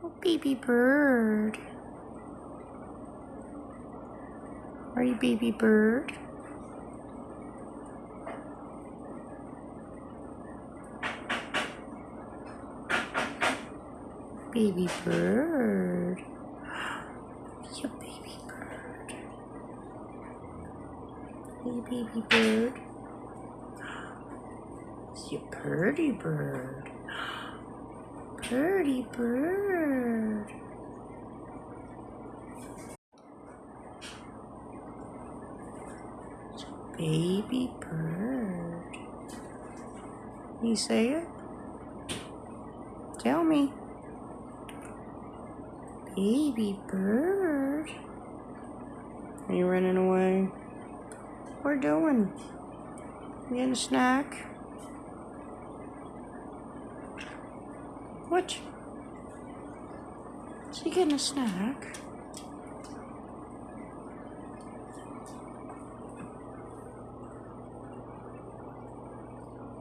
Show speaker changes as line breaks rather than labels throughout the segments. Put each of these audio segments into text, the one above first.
Oh, baby bird. Are you baby bird? Baby bird. You baby bird. Hey, baby bird. You pretty bird. Pretty bird. Baby bird. You say it? Tell me. Baby bird. Are you running away? What are you doing? You getting a snack? What? Is he getting a snack?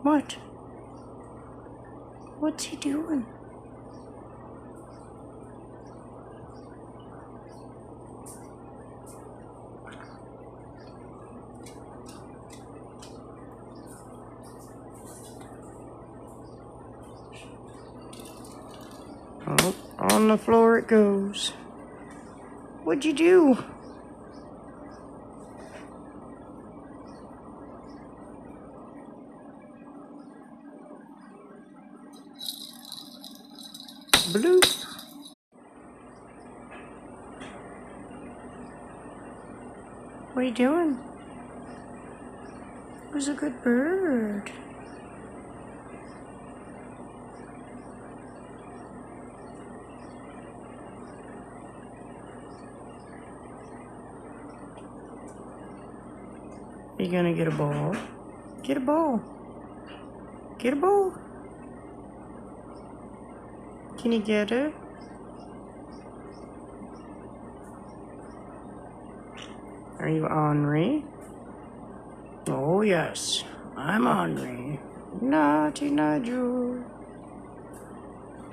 What? What's he doing? Oh, on the floor it goes. What'd you do? Bloop. What are you doing? Who's a good bird? Are you gonna get a ball? Get a ball. Get a ball. Can you get it? Are you ornery? Oh yes, I'm ornery. Naughty Nigel.